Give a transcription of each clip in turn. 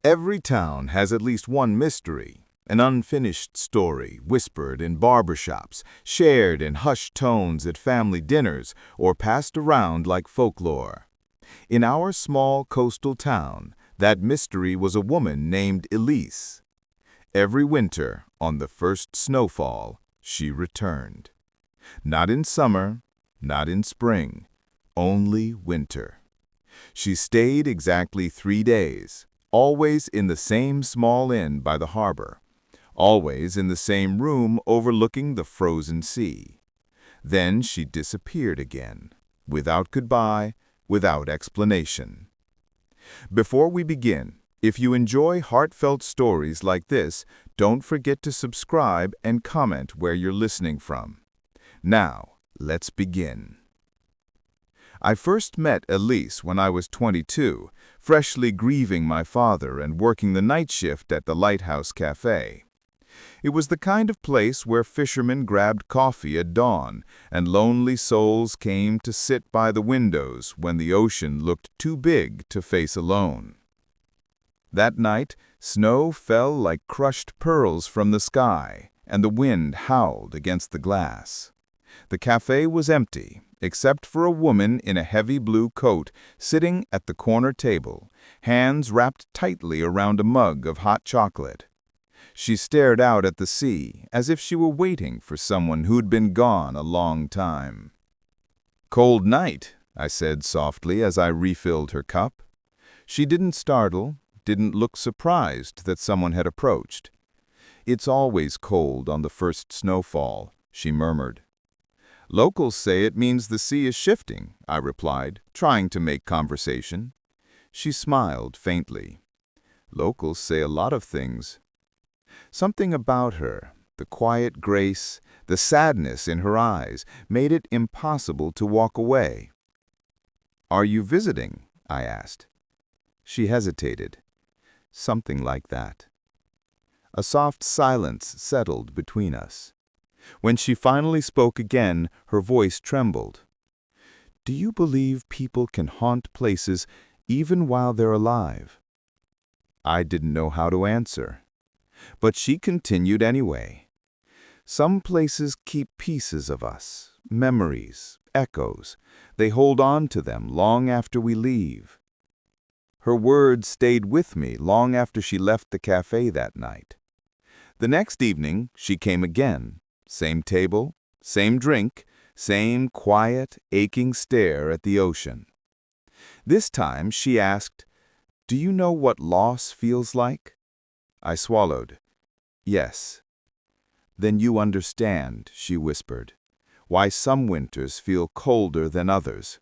Every town has at least one mystery, an unfinished story whispered in barbershops, shared in hushed tones at family dinners, or passed around like folklore. In our small coastal town, that mystery was a woman named Elise. Every winter, on the first snowfall, she returned. Not in summer, not in spring, only winter. She stayed exactly 3 days, always in the same small inn by the harbor, always in the same room overlooking the frozen sea. Then she disappeared again, without goodbye, without explanation. Before we begin, if you enjoy heartfelt stories like this, don't forget to subscribe and comment where you're listening from. Now, let's begin. I first met Elise when I was 22, freshly grieving my father and working the night shift at the Lighthouse café. It was the kind of place where fishermen grabbed coffee at dawn and lonely souls came to sit by the windows when the ocean looked too big to face alone. That night, snow fell like crushed pearls from the sky, and the wind howled against the glass. The café was empty, except for a woman in a heavy blue coat sitting at the corner table, hands wrapped tightly around a mug of hot chocolate. She stared out at the sea as if she were waiting for someone who'd been gone a long time. "Cold night," I said softly as I refilled her cup. She didn't startle, didn't look surprised that someone had approached. "It's always cold on the first snowfall," she murmured. "Locals say it means the sea is shifting," I replied, trying to make conversation. She smiled faintly. "Locals say a lot of things." Something about her, the quiet grace, the sadness in her eyes, made it impossible to walk away. "Are you visiting?" I asked. She hesitated. "Something like that." A soft silence settled between us. When she finally spoke again, her voice trembled. "Do you believe people can haunt places even while they're alive?" I didn't know how to answer. But she continued anyway. "Some places keep pieces of us, memories, echoes. They hold on to them long after we leave." Her words stayed with me long after she left the café that night. The next evening, she came again. Same table, same drink, same quiet, aching stare at the ocean. This time she asked, "Do you know what loss feels like?" I swallowed. "Yes." "Then you understand," she whispered, "why some winters feel colder than others."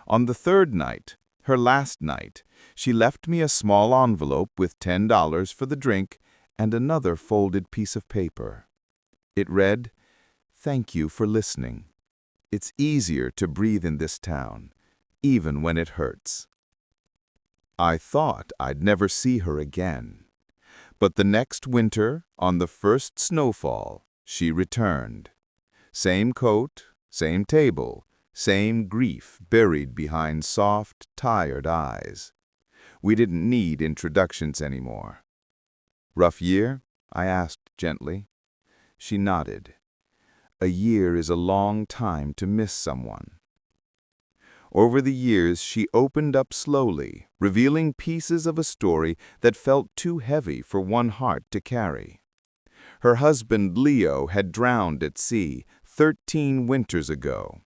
On the third night, her last night, she left me a small envelope with $10 for the drink and another folded piece of paper. It read, "Thank you for listening. It's easier to breathe in this town, even when it hurts." I thought I'd never see her again. But the next winter, on the first snowfall, she returned. Same coat, same table, same grief buried behind soft, tired eyes. We didn't need introductions anymore. "Rough year?" I asked gently. She nodded. "A year is a long time to miss someone." Over the years, she opened up slowly, revealing pieces of a story that felt too heavy for one heart to carry. Her husband, Leo, had drowned at sea 13 winters ago.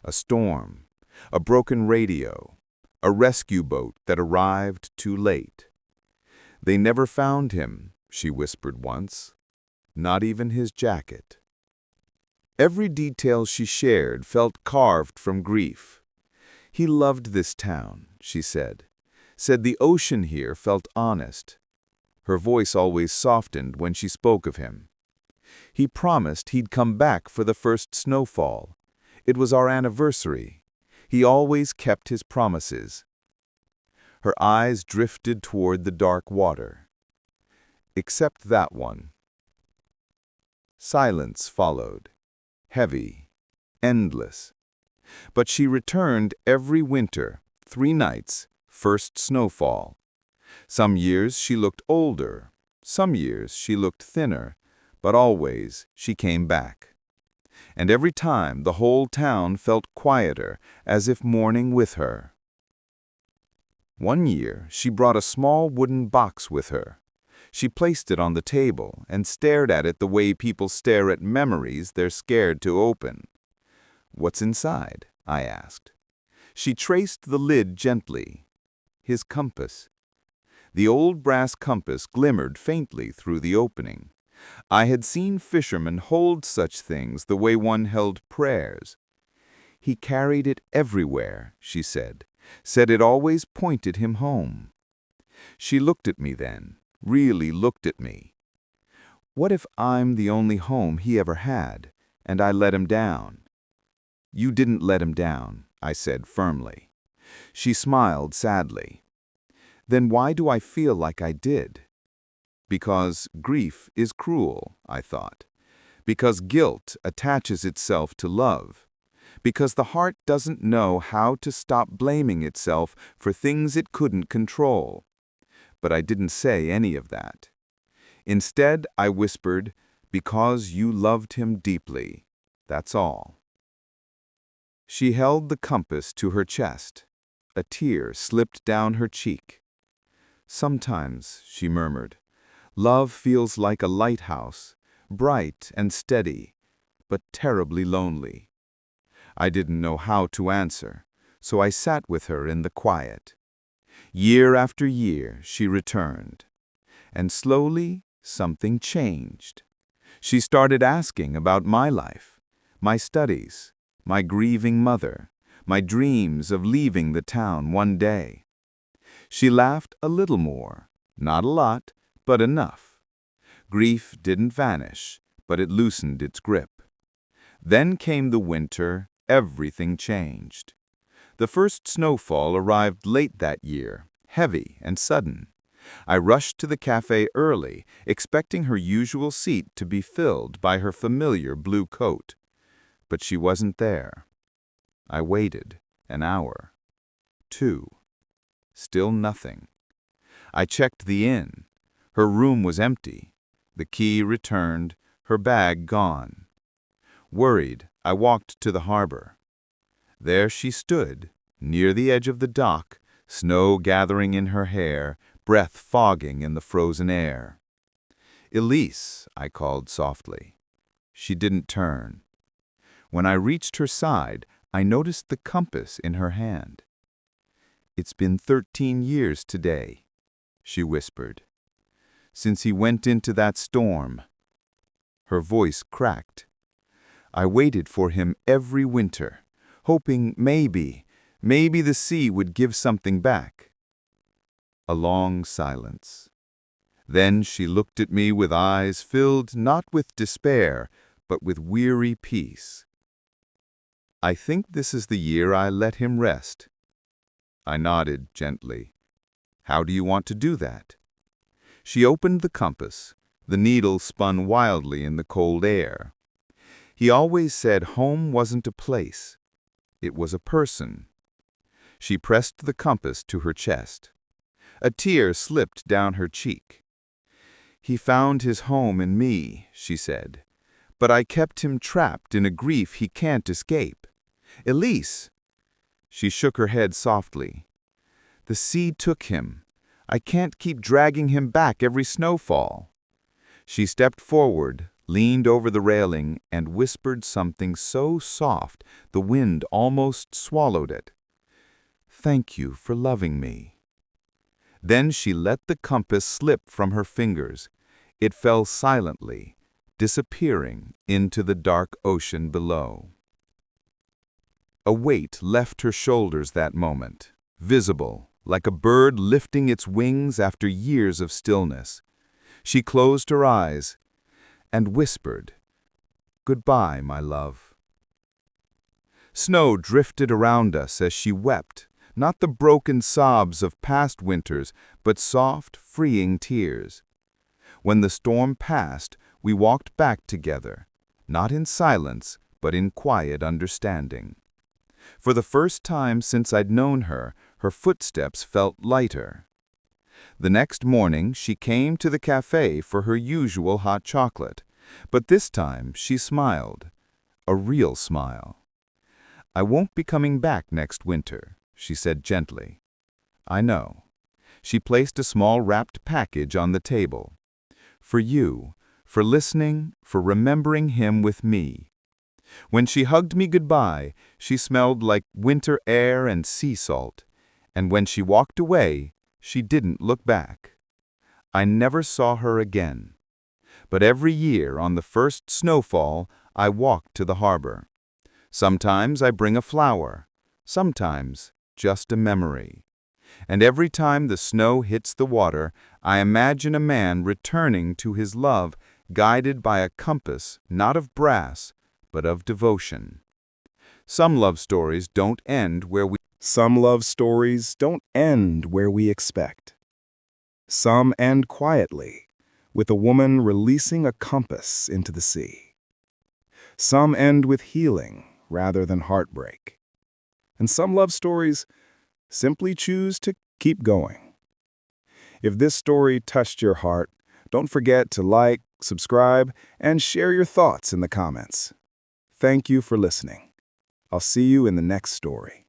A storm, a broken radio, a rescue boat that arrived too late. "They never found him," she whispered once. "Not even his jacket." Every detail she shared felt carved from grief. "He loved this town," she said. "Said the ocean here felt honest." Her voice always softened when she spoke of him. "He promised he'd come back for the first snowfall. It was our anniversary. He always kept his promises." Her eyes drifted toward the dark water. "Except that one." Silence followed. Heavy, endless. But she returned every winter, 3 nights, first snowfall. Some years she looked older, some years she looked thinner, but always she came back. And every time the whole town felt quieter, as if mourning with her. One year she brought a small wooden box with her. She placed it on the table and stared at it the way people stare at memories they're scared to open. "What's inside?" I asked. She traced the lid gently. His compass. The old brass compass glimmered faintly through the opening. I had seen fishermen hold such things the way one held prayers. "He carried it everywhere," she said it always pointed him home. She looked at me then, really looked at me. "What if I'm the only home he ever had, and I let him down?" "You didn't let him down," I said firmly. She smiled sadly. "Then why do I feel like I did?" Because grief is cruel, I thought. Because guilt attaches itself to love. Because the heart doesn't know how to stop blaming itself for things it couldn't control. But I didn't say any of that. Instead, I whispered, "Because you loved him deeply. That's all." She held the compass to her chest. A tear slipped down her cheek. "Sometimes," she murmured, "love feels like a lighthouse, bright and steady, but terribly lonely." I didn't know how to answer, so I sat with her in the quiet. Year after year, she returned. And slowly, something changed. She started asking about my life, my studies, my grieving mother, my dreams of leaving the town one day. She laughed a little more, not a lot, but enough. Grief didn't vanish, but it loosened its grip. Then came the winter. Everything changed. The first snowfall arrived late that year, heavy and sudden. I rushed to the café early, expecting her usual seat to be filled by her familiar blue coat. But she wasn't there. I waited an hour, 2. Still nothing. I checked the inn. Her room was empty. The key returned, her bag gone. Worried, I walked to the harbor. There she stood, near the edge of the dock, snow gathering in her hair, breath fogging in the frozen air. "Elise," I called softly. She didn't turn. When I reached her side, I noticed the compass in her hand. "It's been 13 years today," she whispered. "Since he went into that storm." Her voice cracked. "I waited for him every winter, hoping maybe the sea would give something back." A long silence. Then she looked at me with eyes filled not with despair, but with weary peace. "I think this is the year I let him rest." I nodded gently. "How do you want to do that?" She opened the compass. The needle spun wildly in the cold air. "He always said home wasn't a place. It was a person." She pressed the compass to her chest. A tear slipped down her cheek. "He found his home in me," she said. "But I kept him trapped in a grief he can't escape. Elise!" She shook her head softly. "The sea took him. I can't keep dragging him back every snowfall." She stepped forward, leaned over the railing, and whispered something so soft the wind almost swallowed it. "Thank you for loving me." Then she let the compass slip from her fingers. It fell silently, disappearing into the dark ocean below. A weight left her shoulders that moment, visible, like a bird lifting its wings after years of stillness. She closed her eyes and whispered, "Goodbye, my love." Snow drifted around us as she wept, not the broken sobs of past winters, but soft, freeing tears. When the storm passed, we walked back together, not in silence, but in quiet understanding. For the first time since I'd known her, her footsteps felt lighter. The next morning, she came to the café for her usual hot chocolate, but this time she smiled. A real smile. "I won't be coming back next winter," she said gently. "I know." She placed a small wrapped package on the table. "For you, for listening, for remembering him with me." When she hugged me goodbye, she smelled like winter air and sea salt, and when she walked away, she didn't look back. I never saw her again. But every year on the first snowfall, I walk to the harbor. Sometimes I bring a flower, sometimes just a memory. And every time the snow hits the water, I imagine a man returning to his love, guided by a compass not of brass, but of devotion. Some love stories don't end where we expect. Some end quietly, with a woman releasing a compass into the sea. Some end with healing rather than heartbreak. And some love stories simply choose to keep going. If this story touched your heart, don't forget to like, subscribe, and share your thoughts in the comments. Thank you for listening. I'll see you in the next story.